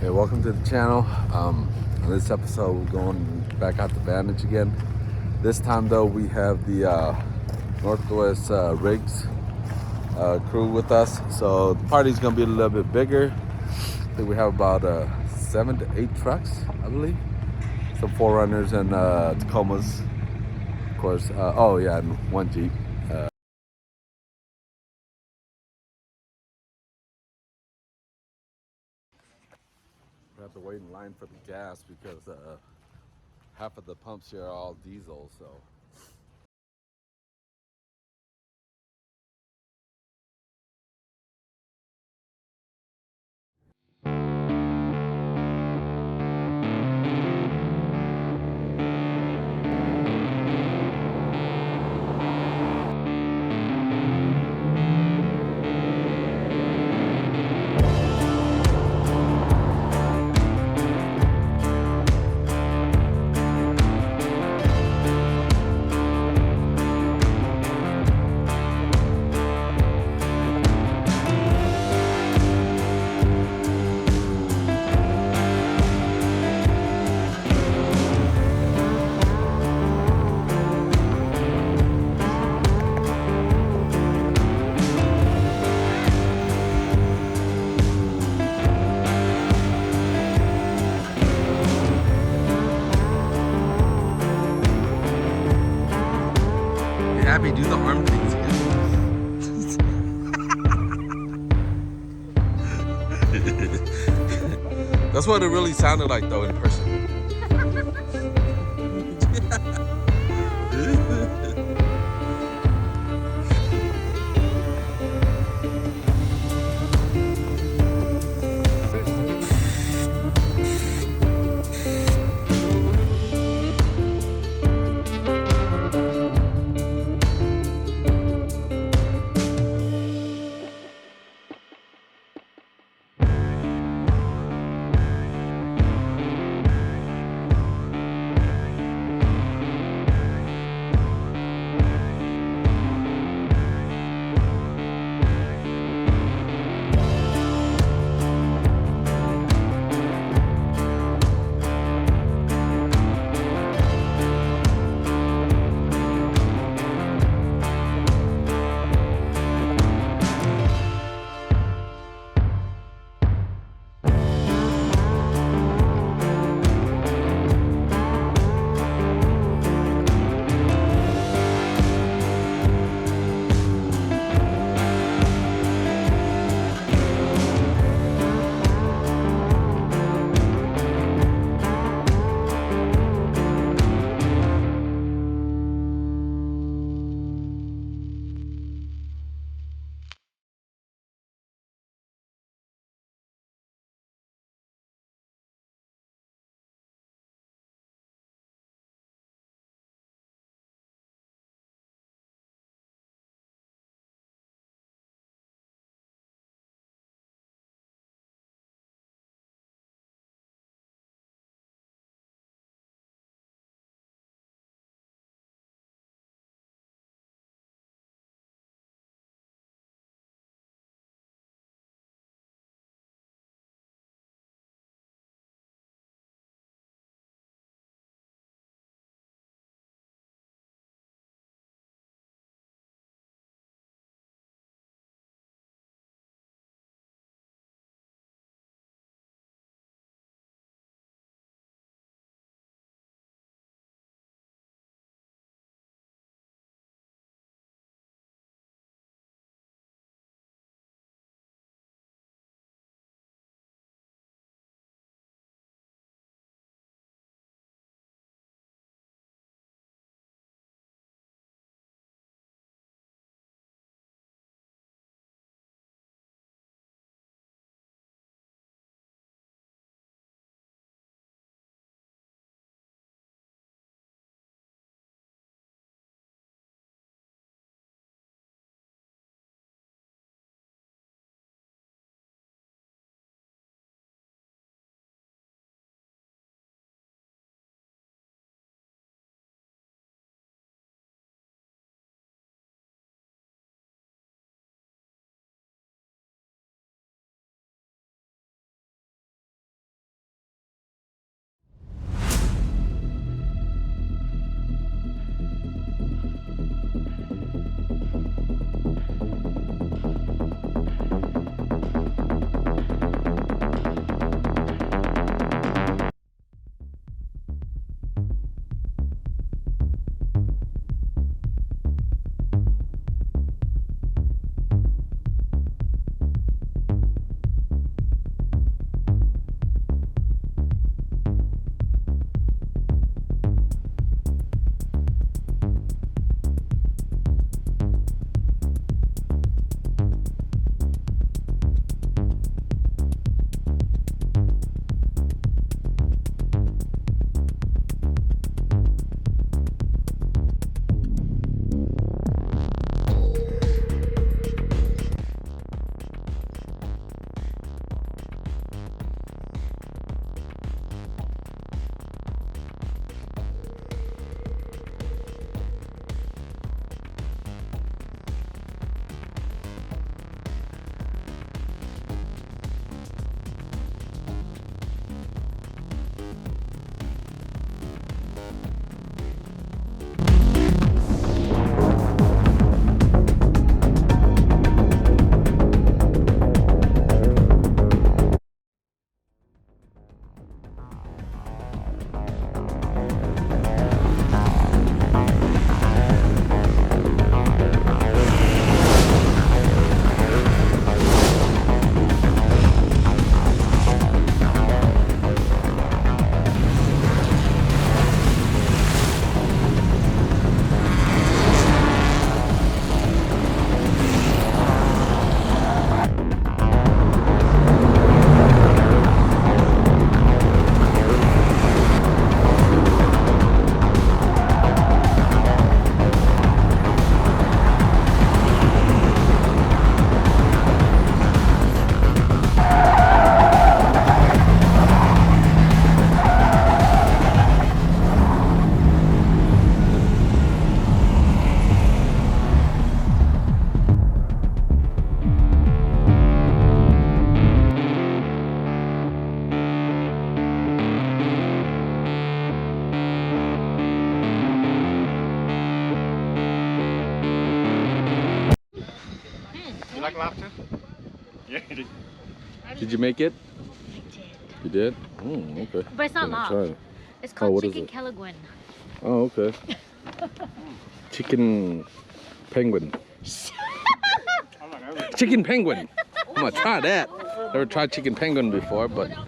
Hey, welcome to the channel. In this episode, we're going back out to Bandage again. This time, though, we have the NWRigs crew with us. So the party's gonna be a little bit bigger. I think we have about 7 to 8 trucks, I believe. Some 4Runners and Tacomas, of course. Oh yeah, and 1 Jeep. We have to wait in line for the gas because half of the pumps here are all diesel, so. Abby, do the arm things again. That's what it really sounded like, though, in person. you make it? I did. You did? Okay. But it's not Gonna log. try it. It's called what is chicken it? Kelaguen. Oh, okay. Chicken penguin. Chicken penguin. I'm gonna try that. Never tried chicken penguin before, but I'm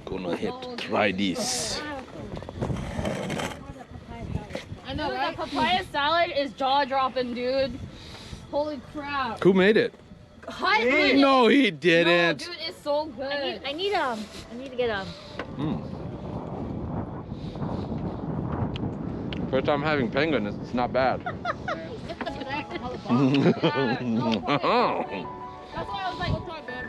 gonna hit try this. I know, right? That papaya salad is jaw-dropping, dude. Holy crap. Who made it? I made it. No, he No, didn't. dude, it's so good. I need to get First time having penguin, it's not bad. That's why I was like, what's up, babe?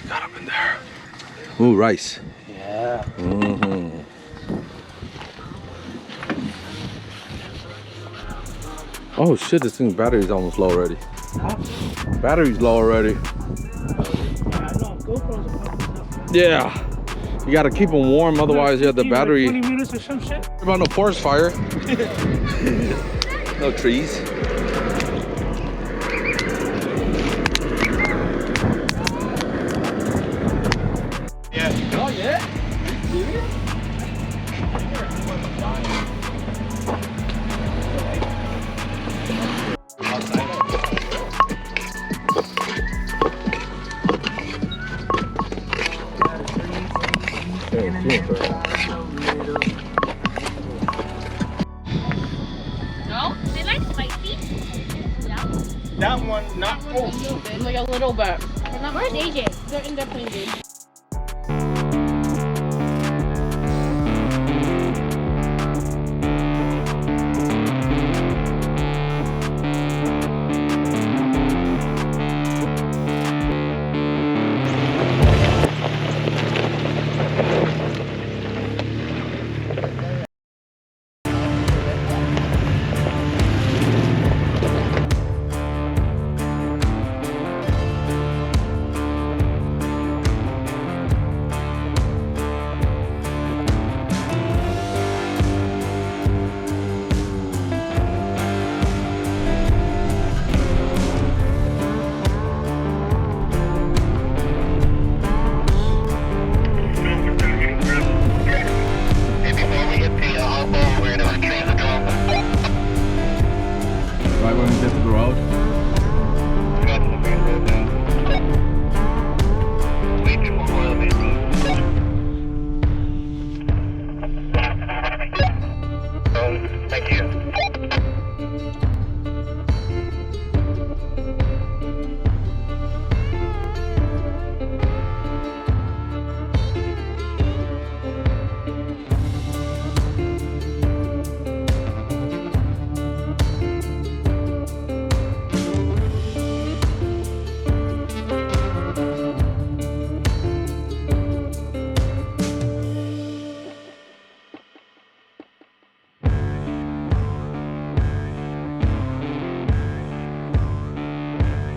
Got up in there. Ooh, rice. Yeah. Oh shit, this thing's battery's almost low already. Battery's low already. Yeah. You gotta keep them warm, otherwise you have the battery. 20 minutes or some shit. About no forest fire. No trees. Yeah. Oh yeah? No? They like spicy? That one, not. Like a little bit. Where's AJ? They're in their plane, dude.